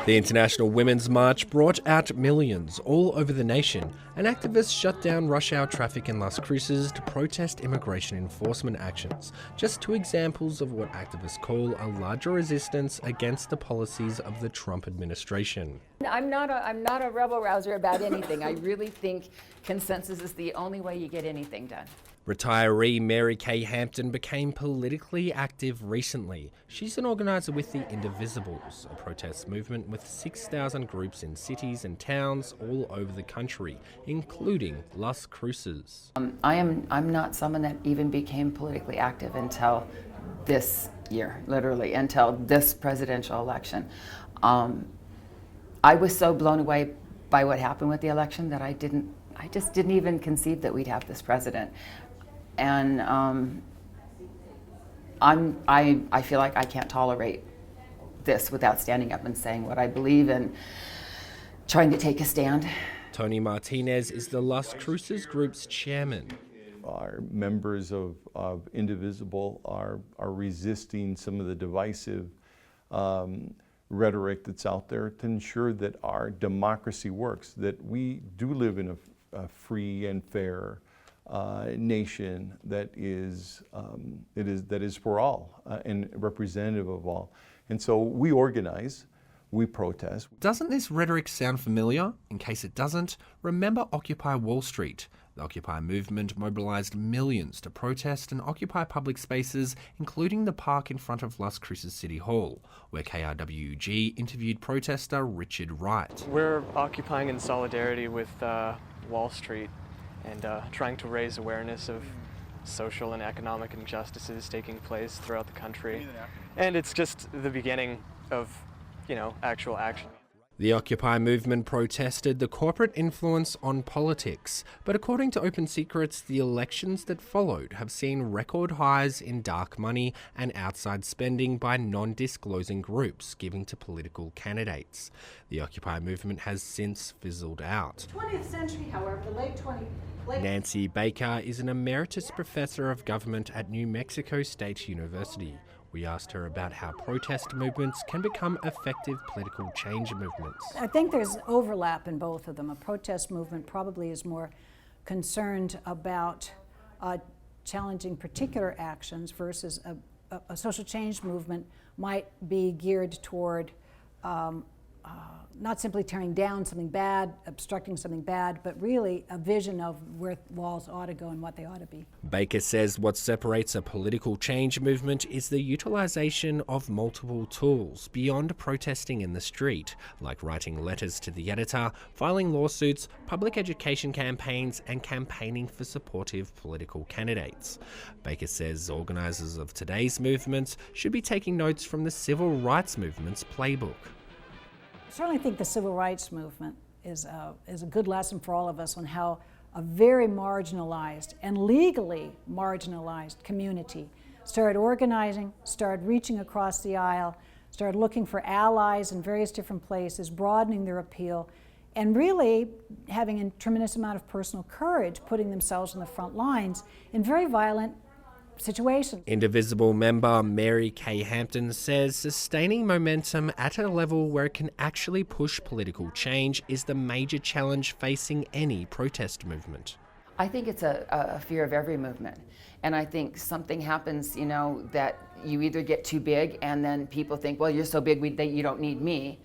The International Women's March brought out millions all over the nation, and activists shut down rush hour traffic in Las Cruces to protest immigration enforcement actions. Just two examples of what activists call a larger resistance against the policies of the Trump administration. I'm not a rebel rouser about anything. I really think consensus is the only way you get anything done. Retiree Mary Kay Hampton became politically active recently. She's an organiser with the Indivisibles, a protest movement with 6,000 groups in cities and towns all over the country, including Las Cruces. I'm not someone that even became politically active until this year, literally, until this presidential election. I was so blown away by what happened with the election that I just didn't even conceive that we'd have this president. And I feel like I can't tolerate this without standing up and saying what I believe and trying to take a stand. Tony Martinez is the Las Cruces group's chairman. Our members of Indivisible are resisting some of the divisive rhetoric that's out there to ensure that our democracy works, that we do live in a free and fair nation that is for all and representative of all. And so we organize, we protest. Doesn't this rhetoric sound familiar? In case it doesn't, remember Occupy Wall Street. The Occupy movement mobilised millions to protest and occupy public spaces, including the park in front of Las Cruces City Hall, where KRWG interviewed protester Richard Wright. We're occupying in solidarity with Wall Street and trying to raise awareness of social and economic injustices taking place throughout the country. And it's just the beginning of, actual action. The Occupy movement protested the corporate influence on politics, but according to Open Secrets, the elections that followed have seen record highs in dark money and outside spending by non-disclosing groups giving to political candidates. The Occupy movement has since fizzled out. 20th century, however, the late 20th. Nancy Baker is an emeritus professor of government at New Mexico State University. We asked her about how protest movements can become effective political change movements. I think there's overlap in both of them. A protest movement probably is more concerned about challenging particular actions versus a social change movement might be geared toward not simply tearing down something bad, obstructing something bad, but really a vision of where walls ought to go and what they ought to be. Baker says what separates a political change movement is the utilisation of multiple tools beyond protesting in the street, like writing letters to the editor, filing lawsuits, public education campaigns, and campaigning for supportive political candidates. Baker says organisers of today's movements should be taking notes from the civil rights movement's playbook. I certainly think the civil rights movement is a good lesson for all of us on how a very marginalized and legally marginalized community started organizing, started reaching across the aisle, started looking for allies in various different places, broadening their appeal, and really having a tremendous amount of personal courage, putting themselves on the front lines in very violent situations. Indivisible member Mary Kay Hampton says sustaining momentum at a level where it can actually push political change is the major challenge facing any protest movement. I think it's a fear of every movement. And I think something happens, that you either get too big and then people think, well, you're so big that you don't need me,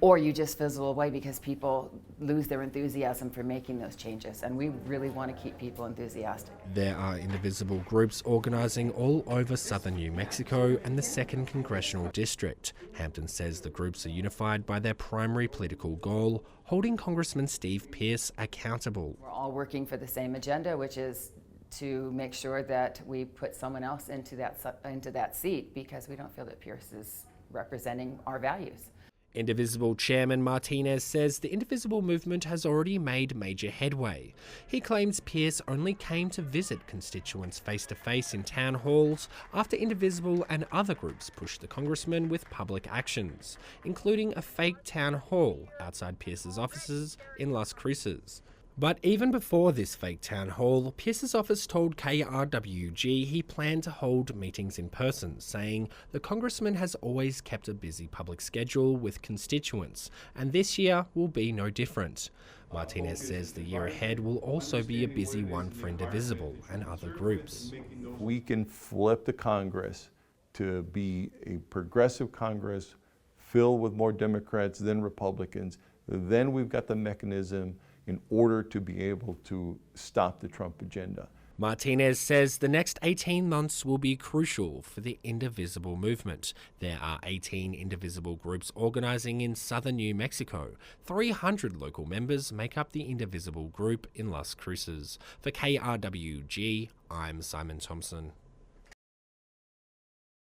or you just fizzle away because people lose their enthusiasm for making those changes. And we really want to keep people enthusiastic. There are Indivisible groups organising all over southern New Mexico and the 2nd Congressional District. Hampton says the groups are unified by their primary political goal, holding Congressman Steve Pearce accountable. We're all working for the same agenda, which is to make sure that we put someone else into that seat because we don't feel that Pearce is representing our values. Indivisible Chairman Martinez says the Indivisible movement has already made major headway. He claims Pearce only came to visit constituents face-to-face in town halls after Indivisible and other groups pushed the congressman with public actions, including a fake town hall outside Pearce's offices in Las Cruces. But even before this fake town hall, Pierce's office told KRWG he planned to hold meetings in person, saying the congressman has always kept a busy public schedule with constituents, and this year will be no different. Martinez says the year ahead will also be a busy one for Indivisible and other groups. We can flip the Congress to be a progressive Congress filled with more Democrats than Republicans. Then we've got the mechanism in order to be able to stop the Trump agenda. Martinez says the next 18 months will be crucial for the Indivisible movement. There are 18 Indivisible groups organising in southern New Mexico. 300 local members make up the Indivisible group in Las Cruces. For KRWG, I'm Simon Thompson.